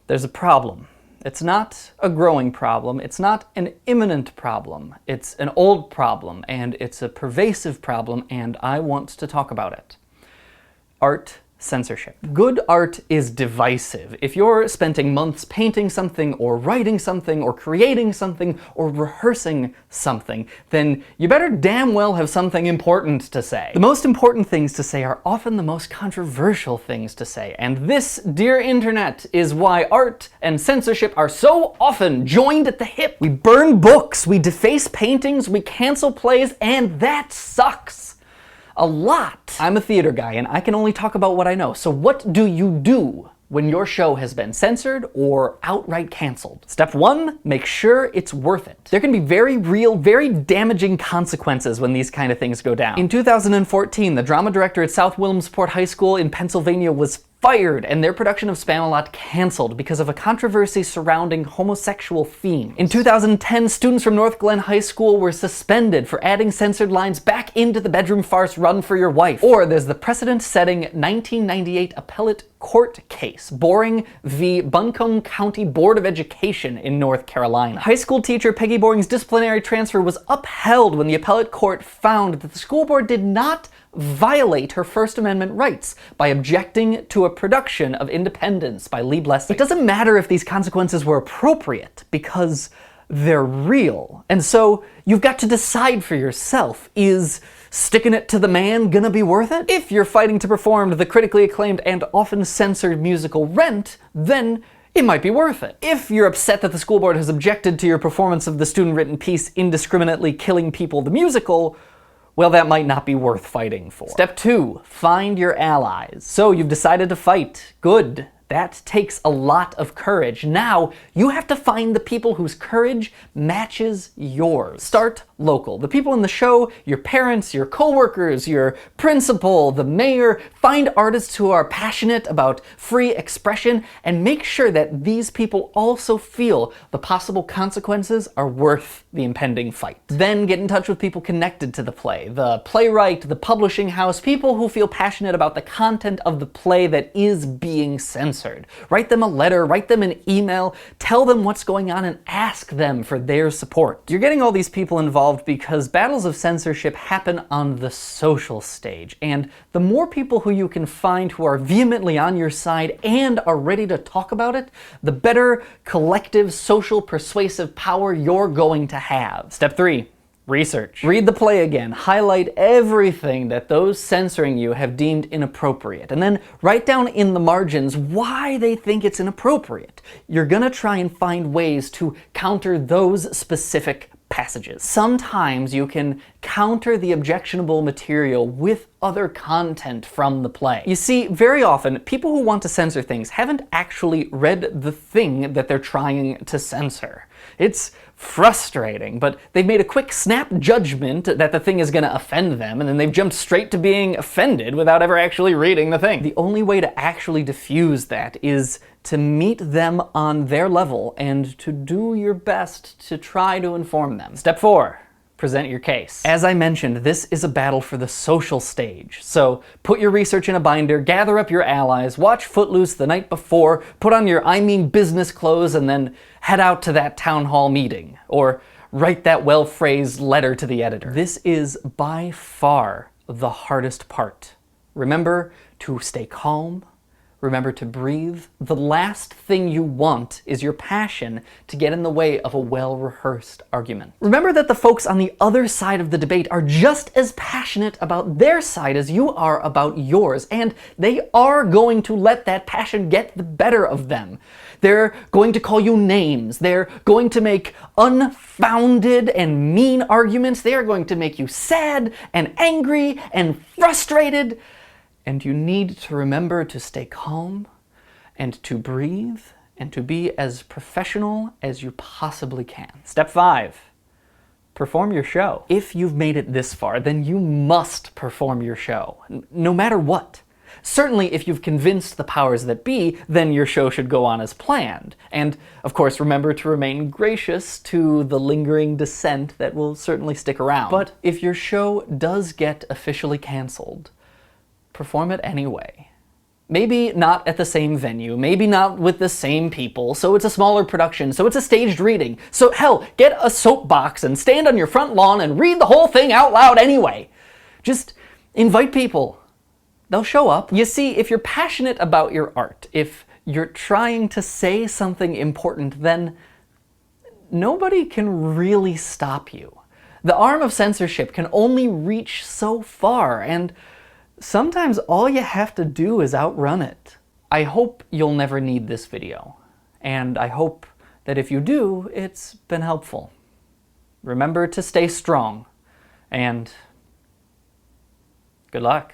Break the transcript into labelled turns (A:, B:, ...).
A: there's a problem. It's not a growing problem, it's not an imminent problem, it's an old problem, and it's a pervasive problem, and I want to talk about it. Art censorship. Good art is divisive. If you're spending months painting something, or writing something, or creating something, or rehearsing something, then you better damn well have something important to say. The most important things to say are often the most controversial things to say, and this, dear internet, is why art and censorship are so often joined at the hip. We burn books, we deface paintings, we cancel plays, and that sucks. A lot. I'm a theater guy and I can only talk about what I know. So what do you do when your show has been censored or outright canceled? Step 1, make sure it's worth it. There can be very real, very damaging consequences when these kind of things go down. In 2014, the drama director at South Williamsport High School in Pennsylvania was fired and their production of Spamalot canceled because of a controversy surrounding homosexual themes. In 2010, students from North Glen High School were suspended for adding censored lines back into the bedroom farce Run for Your Wife. Or there's the precedent-setting 1998 appellate court case, Boring v. Buncombe County Board of Education in North Carolina. High school teacher Peggy Boring's disciplinary transfer was upheld when the appellate court found that the school board did not violate her First Amendment rights by objecting to a production of Independence by Lee Blessing. It doesn't matter if these consequences were appropriate, because they're real. And so you've got to decide for yourself, is sticking it to the man gonna be worth it? If you're fighting to perform the critically acclaimed and often censored musical Rent, then it might be worth it. If you're upset that the school board has objected to your performance of the student-written piece Indiscriminately Killing People the Musical, well, that might not be worth fighting for. Step 2, find your allies. So you've decided to fight. Good. That takes a lot of courage. Now, you have to find the people whose courage matches yours. Start local. The people in the show, your parents, your coworkers, your principal, the mayor. Find artists who are passionate about free expression and make sure that these people also feel the possible consequences are worth the impending fight. Then get in touch with people connected to the play, the playwright, the publishing house, people who feel passionate about the content of the play that is being censored. Write them a letter, write them an email, tell them what's going on and ask them for their support. You're getting all these people involved because battles of censorship happen on the social stage, and the more people who you can find who are vehemently on your side and are ready to talk about it, the better collective social persuasive power you're going to have. Step 3. Research. Read the play again, highlight everything that those censoring you have deemed inappropriate, and then write down in the margins why they think it's inappropriate. You're gonna try and find ways to counter those specific passages. Sometimes you can counter the objectionable material with other content from the play. You see, very often, people who want to censor things haven't actually read the thing that they're trying to censor. It's frustrating, but they've made a quick snap judgment that the thing is going to offend them, and then they've jumped straight to being offended without ever actually reading the thing. The only way to actually diffuse that is to meet them on their level and to do your best to try to inform them. Step 4. Present your case. As I mentioned, this is a battle for the social stage. So put your research in a binder, gather up your allies, watch Footloose the night before, put on your I mean business clothes, and then head out to that town hall meeting. Or write that well-phrased letter to the editor. This is by far the hardest part. Remember to stay calm. Remember to breathe. The last thing you want is your passion to get in the way of a well-rehearsed argument. Remember that the folks on the other side of the debate are just as passionate about their side as you are about yours, and they are going to let that passion get the better of them. They're going to call you names. They're going to make unfounded and mean arguments. They are going to make you sad and angry and frustrated. And you need to remember to stay calm and to breathe and to be as professional as you possibly can. Step 5. Perform your show. If you've made it this far, then you must perform your show, no matter what. Certainly, if you've convinced the powers that be, then your show should go on as planned. And, of course, remember to remain gracious to the lingering dissent that will certainly stick around. But if your show does get officially canceled, perform it anyway. Maybe not at the same venue, maybe not with the same people, so it's a smaller production, so it's a staged reading. So hell, get a soapbox and stand on your front lawn and read the whole thing out loud anyway. Just invite people. They'll show up. You see, if you're passionate about your art, if you're trying to say something important, then nobody can really stop you. The arm of censorship can only reach so far, and sometimes all you have to do is outrun it. I hope you'll never need this video, and I hope that if you do, it's been helpful. Remember to stay strong, and good luck.